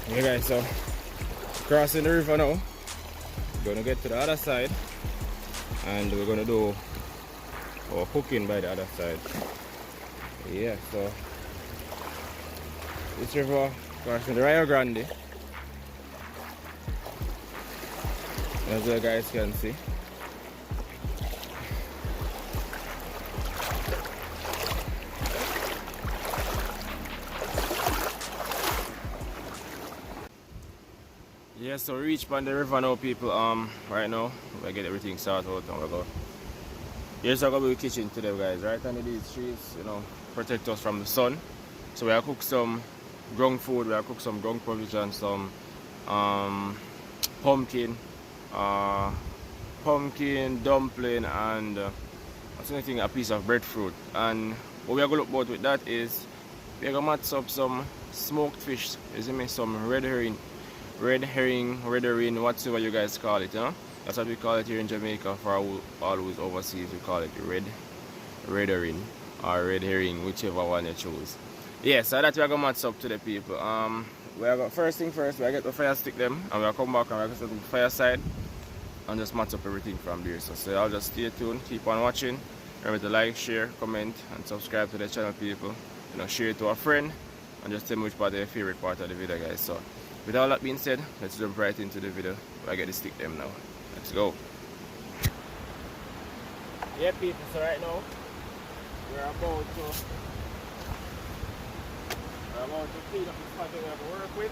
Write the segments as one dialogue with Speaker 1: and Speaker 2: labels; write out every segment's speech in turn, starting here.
Speaker 1: Okay guys, so crossing the river now. We're gonna get to the other side and we're gonna do our cooking by the other side. Yeah, so this river crossing the Rio Grande, as you guys can see. Yeah, so we reach on the river now, people. Right now we get everything sorted out and we go. Here's how we kitchen today, guys. Right under these trees, you know, protect us from the sun. So we are cook some ground food. We are cook some ground provision, some pumpkin dumpling, and something, a piece of breadfruit. And what we are gonna look about with that is we are gonna match up some smoked fish. You see me? Some red herring, whatever you guys call it, huh? That's what we call it here in Jamaica. For all who's overseas, we call it red herring or red herring, whichever one you choose. Yeah, so that we are gonna match up to the people. We are first thing first, we are get the fire stick them, and we are come back and we are going to the fireside and just match up everything from there. So I'll just stay tuned, keep on watching. Remember to like, share, comment, and subscribe to the channel, people. You know, share it to a friend, and just tell me which part of your favorite part of the video, guys. So with all that being said, let's jump right into the video. I get the stick them now. Let's go. Yeah, people, so right now we're about to clean up the spot that we have to work with.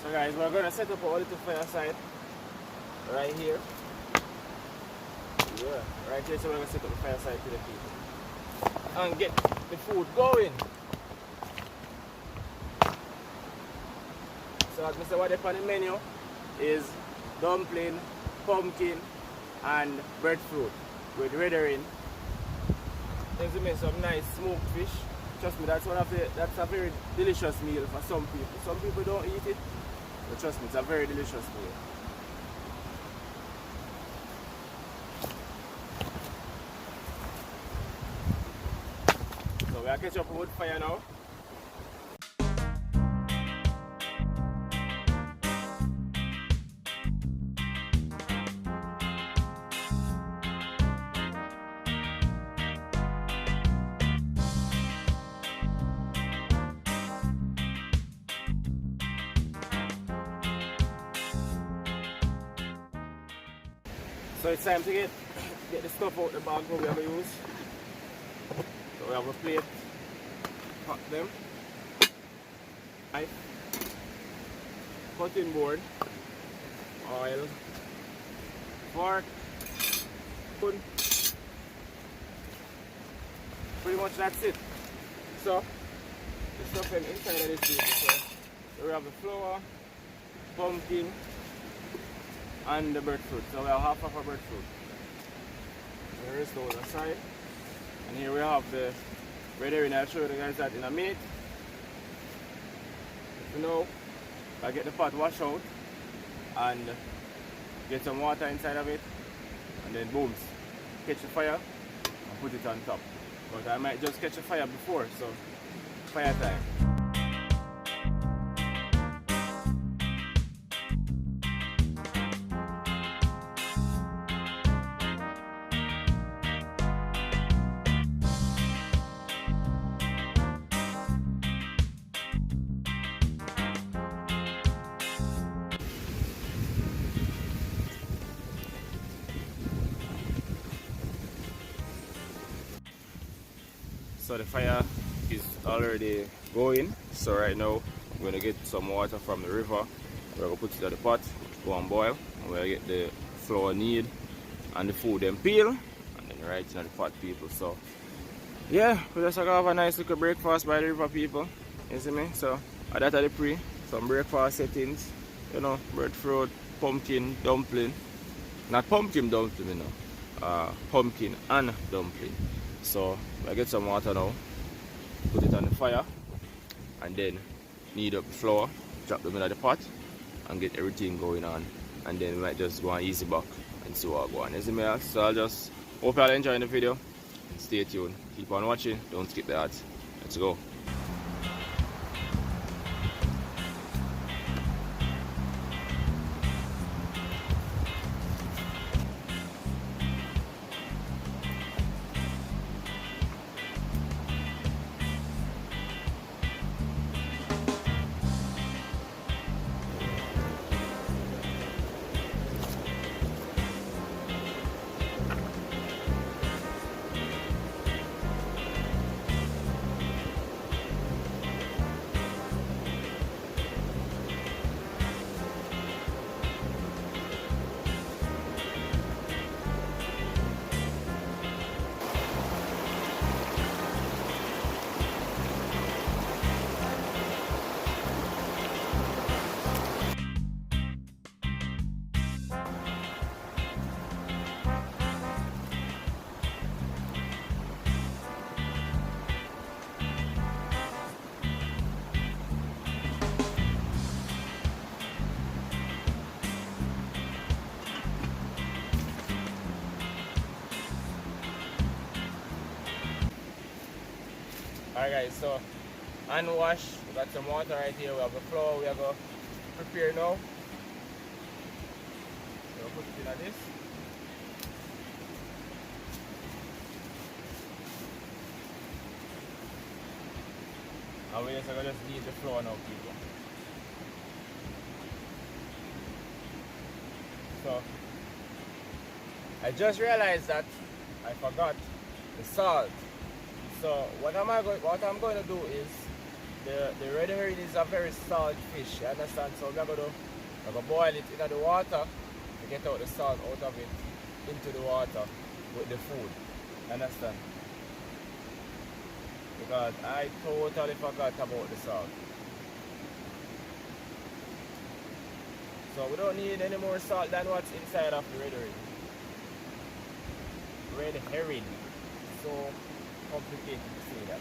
Speaker 1: So guys, we're going to set up a little fireside right here. Yeah, right here. So we're going to set up the fireside to the people and get the food going. So as I said, what they on the menu is dumpling, pumpkin, and breadfruit with red herring. There's some nice smoked fish. Trust me, that's a very delicious meal for some people. Some people don't eat it, but trust me, it's a very delicious meal. So we are catching up with wood fire now. So it's time to get the stuff out the bag what we are going to use. So we have a plate, cut them, knife, cutting board, oil, fork, spoon. Pretty much that's it. So the stuff inside of this thing. So we have the flour, pumpkin, and the breadfruit. So we have half of our breadfruit. The rest over the side. And here we have the red herring. I'll show you guys that in a minute. You know, I get the pot washed out and get some water inside of it, and then boom, catch the fire and put it on top. But I might just catch a fire before, so fire time. So the fire is already going. So right now I'm going to get some water from the river. We're going to put it in the pot, go and boil. And we're going to get the flour need and the food then peel. And then right in the pot, people. So yeah, we just going to have a nice little breakfast by the river, people. You see me? So that are the some breakfast settings. You know, breadfruit, pumpkin, dumpling. not pumpkin dumpling, you know, pumpkin and dumpling. So I get some water now, put it on the fire, and then knead up the flour, drop them in the pot, and get everything going on. And then we might just go on easy back and see what go on. You see me? So I'll just hope y'all enjoying the video. Stay tuned, keep on watching, don't skip the ads. Let's go. Alright guys, so unwash, we got some water right here, we have the flour, we are going to prepare now. So we'll put it in like this. And we're just going to knead the flour now, people. So I just realized that I forgot the salt. So what I'm going to do is the red herring is a very salt fish, you understand? So we're going to boil it in the water to get out the salt out of it into the water with the food, you understand? Because I totally forgot about the salt. So we don't need any more salt than what's inside of the red herring. Red herring. So complicated to say that.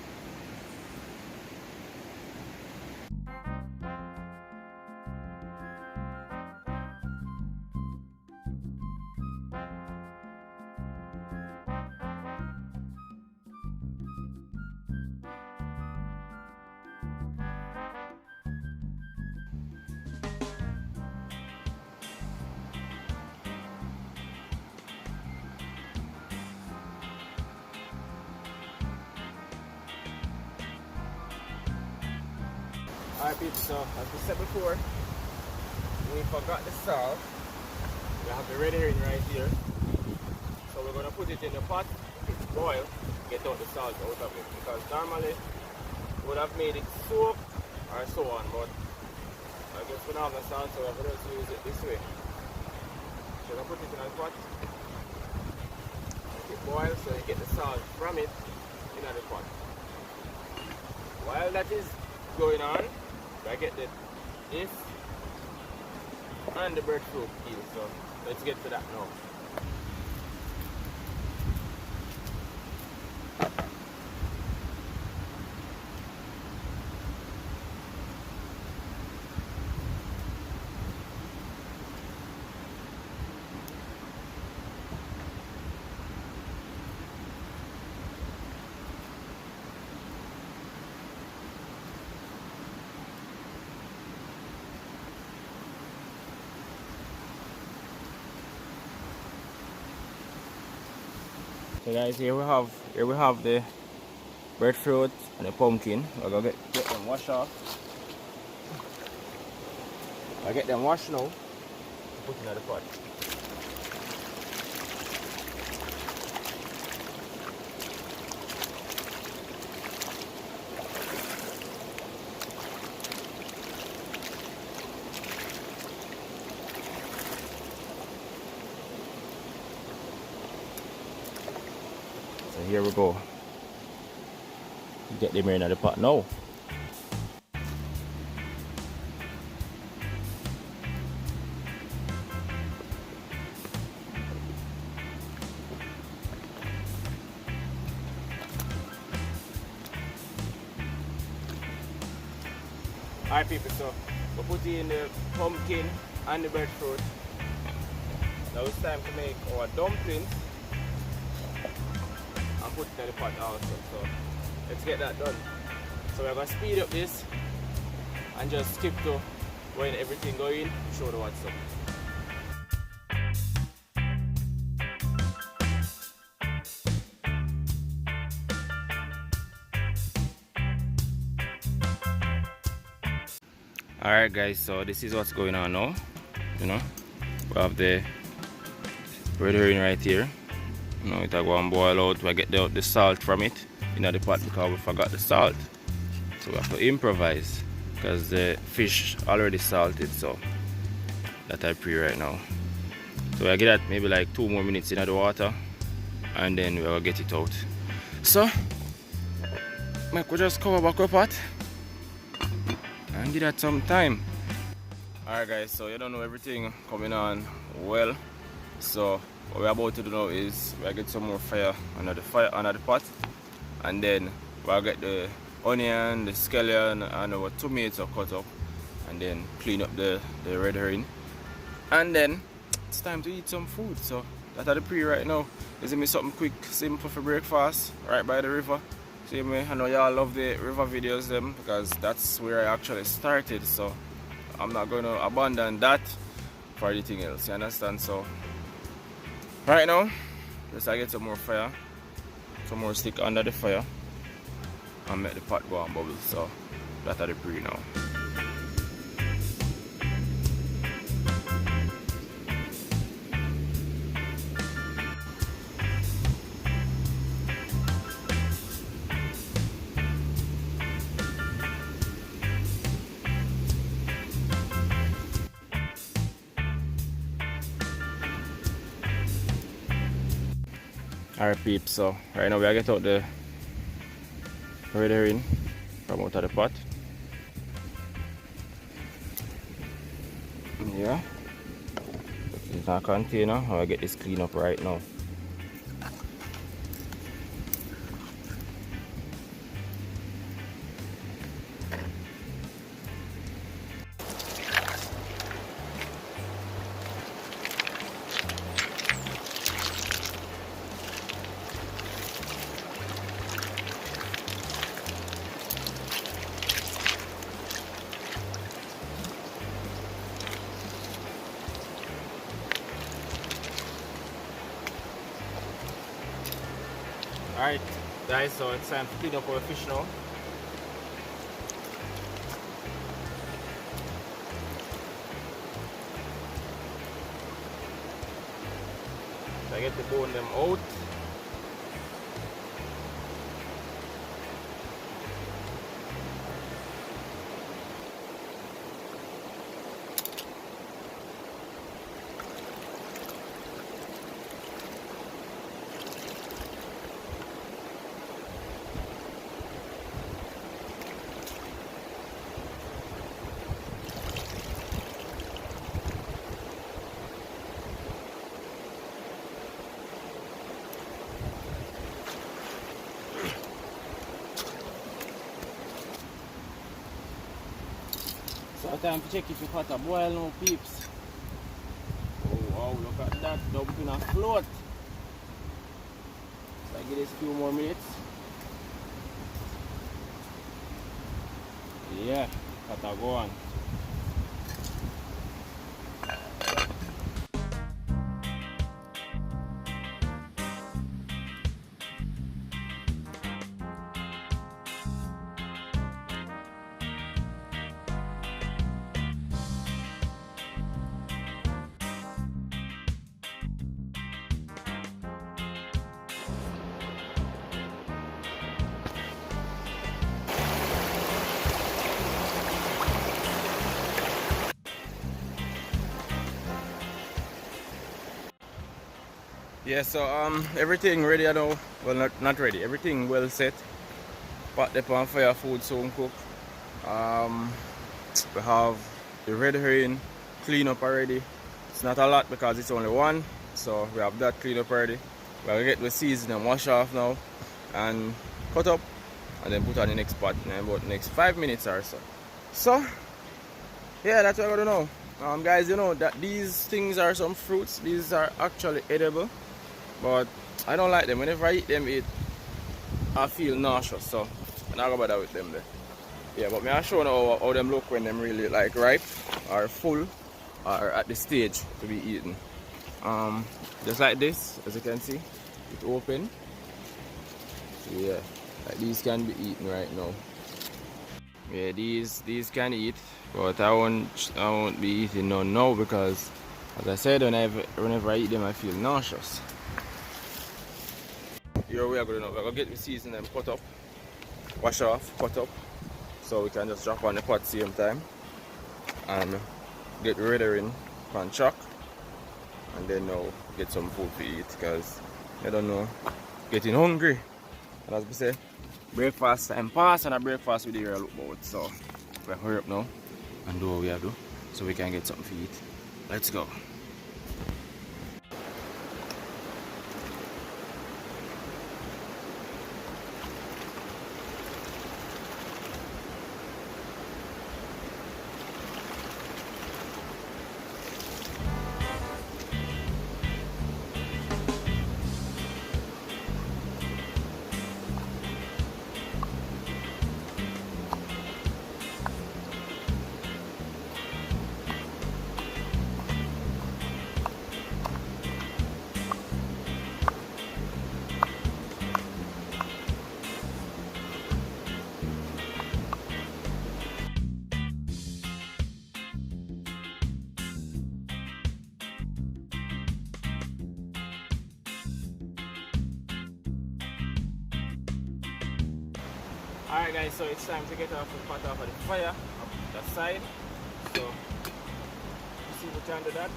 Speaker 1: Alright people, so as we said before, we forgot the salt. We have the red herring right here. So we're going to put it in the pot, boil, get out the salt out of it. Because normally we would have made it soak or so on, but I guess we don't have the salt, so we're going to use it this way. So we're going to put it in the pot, let it boil so you get the salt from it in the pot. While that is going on, I get this and the breadfruit peel, so let's get to that now. So guys, here we have the breadfruit and the pumpkin. We're gonna get them washed off. I get them washed now. Put in the pot. So here we go. Get them in the pot now. Alright people, so we put in the pumpkin and the breadfruit. Now it's time to make our dumplings and put it in the pot also. So let's get that done. So we're going to speed up this and just skip to when everything go in, show the what's up. Alright guys, so this is what's going on now. You know, we have the red herring right here. You know, it'll go and boil out. We get the salt from it in the pot because we forgot the salt. So we have to improvise because the fish already salted, so that I pre right now. So I get that maybe like 2 more minutes in the water and then we'll get it out. So I could just cover back up pot and give that some time. Alright guys, so you don't know everything coming on well. So what we're about to do now is we'll get some more fire under the pot, and then we'll get the onion, the scallion and our tomato cut up, and then clean up the red herring. And then it's time to eat some food. So that's the pre right now. This is me something quick, simple for breakfast, right by the river. See me, I know y'all love the river videos them because that's where I actually started, so I'm not going to abandon that for anything else, you understand? So right now, let's get some more fire, some more stick under the fire and make the pot go and bubble. So that's the pre now. Alright peeps, so right now we get out the red herring from out of the pot. Yeah, it's in a container. I get this clean up right now. Alright guys, so it's time to clean up our fish now. So I get the bone them out. So time to check if you got a boil now, peeps. Oh wow, look at that, dumpling a float. So I give this a few more minutes. Yeah, got a go on. Yeah, so everything ready now. Well, not ready. Everything well set. Pot the pan fire, food soon cook. We have the red herring clean up already. It's not a lot because it's only one, so we have that clean up already. We'll get the season and wash off now and cut up and then put on the next pot in about the next 5 minutes or so. So yeah, that's what I gotta know. Guys, you know that these things are some fruits. These are actually edible, but I don't like them. Whenever I eat them, I feel nauseous. So I'm not gonna bother with them there. Yeah, but me I show now how them look when them really like ripe or full or at the stage to be eaten. Just like this, as you can see, it's open. Yeah, like these can be eaten right now. Yeah, these can eat, but I won't be eating none now because, as I said, whenever I eat them, I feel nauseous. Here we are going now. We're gonna get the seeds and then cut up, wash off, cut up, so we can just drop on the pot same time and get ready in pan chuck, and then now get some food to eat because I don't know, getting hungry. And as we say, breakfast time pass and a breakfast with the real look about. So we'll hurry up now and do what we have to do so we can get something to eat. Let's go. Alright guys, so it's time to get off the pot off of the fire up that side. So you see we can do that.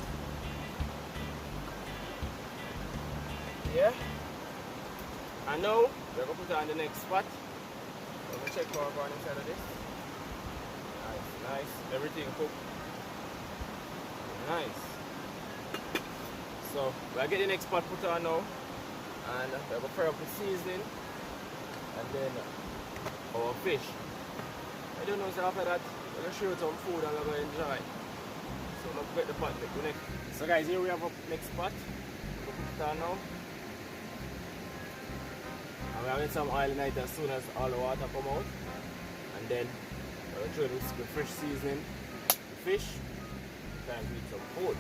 Speaker 1: Yeah. And now we're gonna put it on the next spot. We're gonna check for our inside of this. Nice. Everything cooked. Nice. So we'll get the next pot put on now. And we're gonna fry up the seasoning. And then our fish. I don't know, so after that, we're going to show you some food and we're going to enjoy. So let's get the pot next. So guys, here we have our next pot. We'll put it on now. And we're having some oil in it as soon as all the water come out. And then we're going to show you the fresh seasoning, the fish, time to eat some food.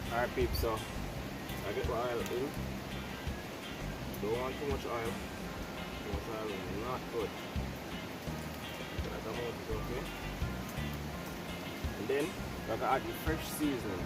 Speaker 1: Alright peeps, so I get my oil in. Don't want too much oil. Too much oil is not good. That amount is okay. And then we're gonna add the fresh seasoning.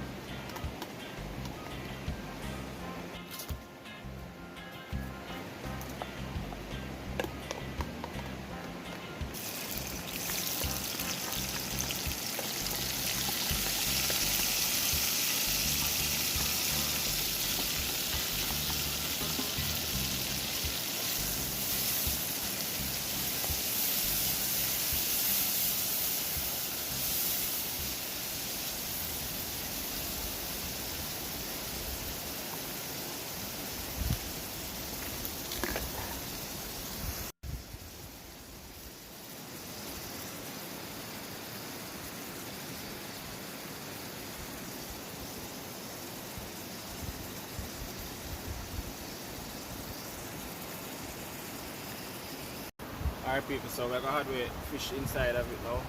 Speaker 1: Alright people, so we're gonna have the fish inside of it now.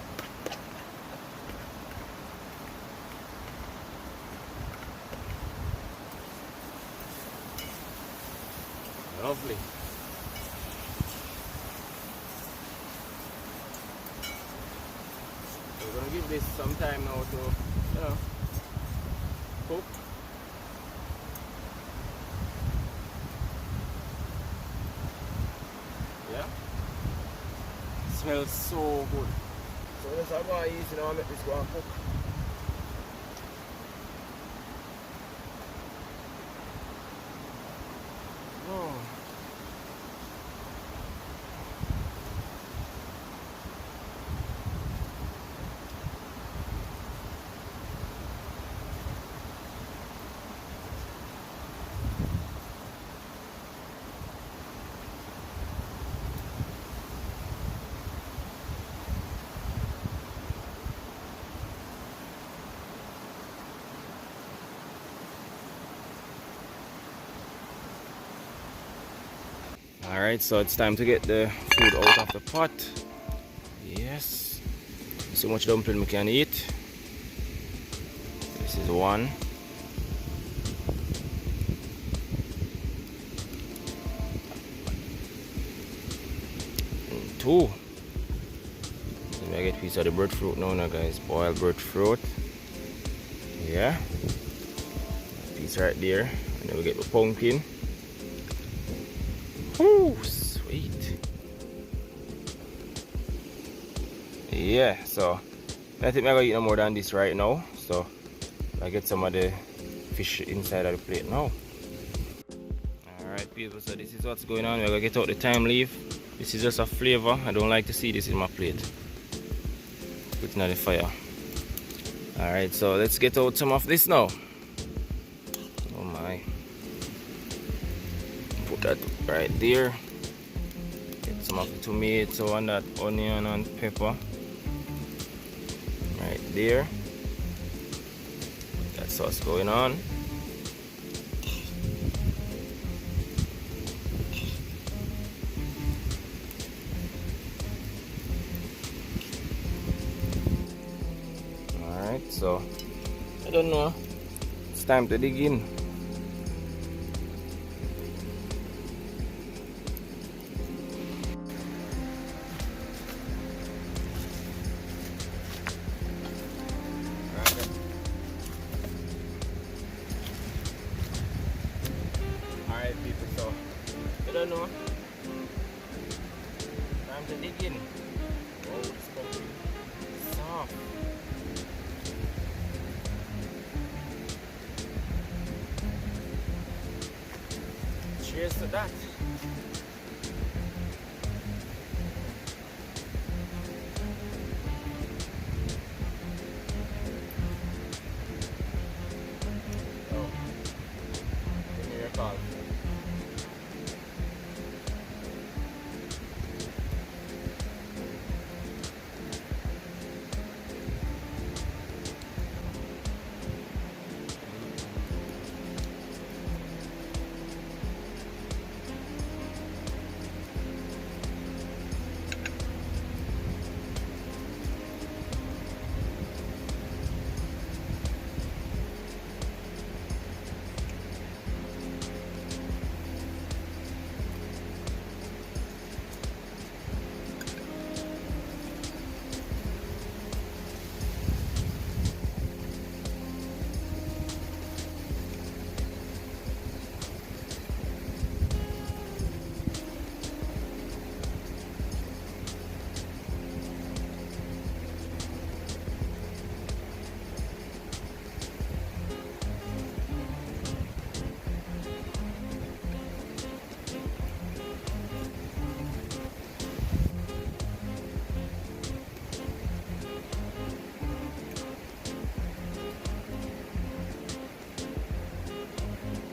Speaker 1: Lovely. So we're gonna give this some time now to, you know, cook. Yeah. Smells so good. So let's have one easy now and make this go and cook. Oh. Alright, so it's time to get the food out of the pot. Yes. So much dumpling we can eat. This is one. And two. Let me get a piece of the breadfruit now, guys. Boiled breadfruit. Yeah. Piece right there. And then we get the pumpkin. Woo, sweet. Yeah, so I think I'm gonna eat no more than this right now. So I get some of the fish inside of the plate now. Alright people, so this is what's going on. We're gonna get out the thyme leaf. This is just a flavor. I don't like to see this in my plate. Putting on the fire. Alright, so let's get out some of this now. Oh my. Put that right there. Get some of the tomato and that onion and pepper. Right there. That's what's going on. Alright, so I don't know. It's time to dig in. Alright people, so I don't know. Time to dig in. Oh, it's pumpkin. Soft. Cheers to that. Oh, give me your call.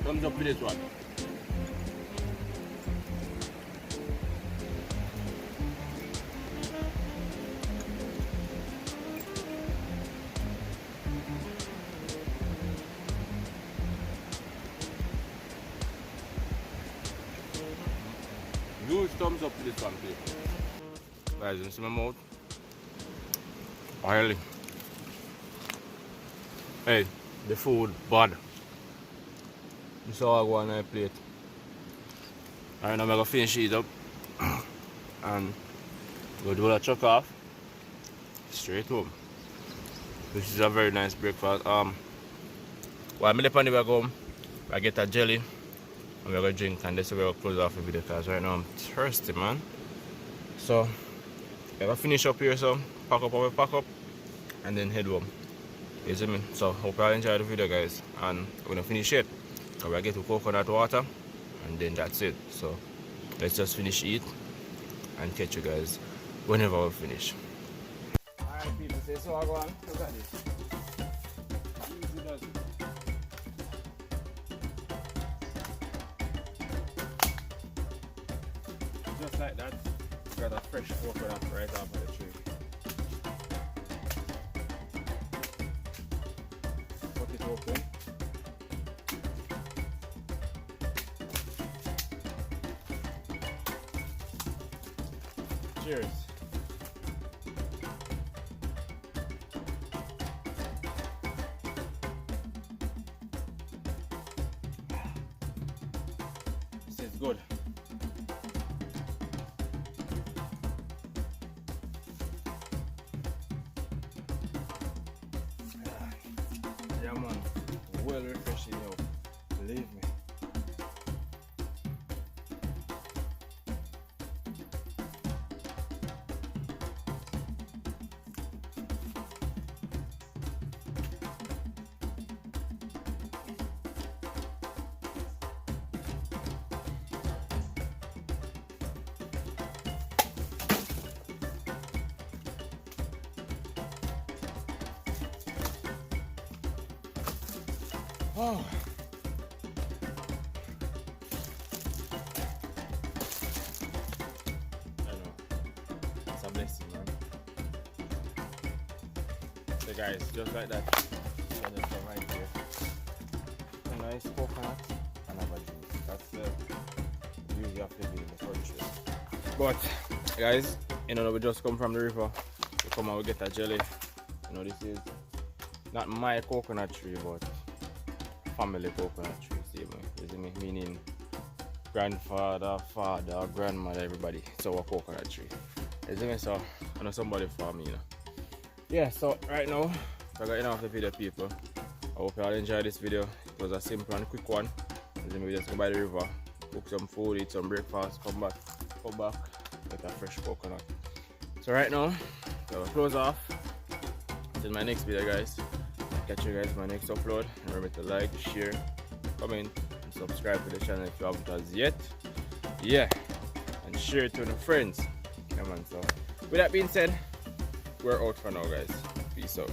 Speaker 1: Thumbs up for this one. Huge thumbs up for this one, please. Guys, you see my mouth? Oily. Hey, the food bad. This is how I go on my plate. Alright, now I'm gonna finish it up and go do a chuck off straight home. This is a very nice breakfast. While I'm on the way home, I get a jelly and we're gonna drink, and this is where we'll close off the video because right now I'm thirsty, man. So I'm gonna finish up here, so pack up our pack up and then head home. You see me? So hope you all enjoyed the video, guys, and we're gonna finish it. So I get to coconut water and then that's it. So let's just finish eat and catch you guys whenever we finish. Alright people, say so I go on. Look at this. Easy does it. Just like that, got a fresh coconut right off of the tree. Cut it open. Cheers. This is good. Yeah man, well refreshing yo. Believe me. Oh. I know. It's a blessing, man. So guys, just like that. So just come right here. A nice coconut and have a juice. That's the beauty of living in the country. But guys, you know we just come from the river. We come and we get a jelly. You know this is not my coconut tree, but family coconut tree, see me? Meaning grandfather, father, grandmother, everybody. It's our coconut tree. You see me? So I know somebody for me, you know. Yeah, so right now, I got enough of the video, people. I hope you all enjoyed this video. It was a simple and quick one. You see me? We just go by the river, cook some food, eat some breakfast, come back, get a fresh coconut. So right now, so close off. Until my next video, guys. Catch you guys in my next upload. And remember to like, share, comment, and subscribe to the channel if you haven't as yet. Yeah, and share it to your friends. Come on, so with that being said, we're out for now, guys. Peace out.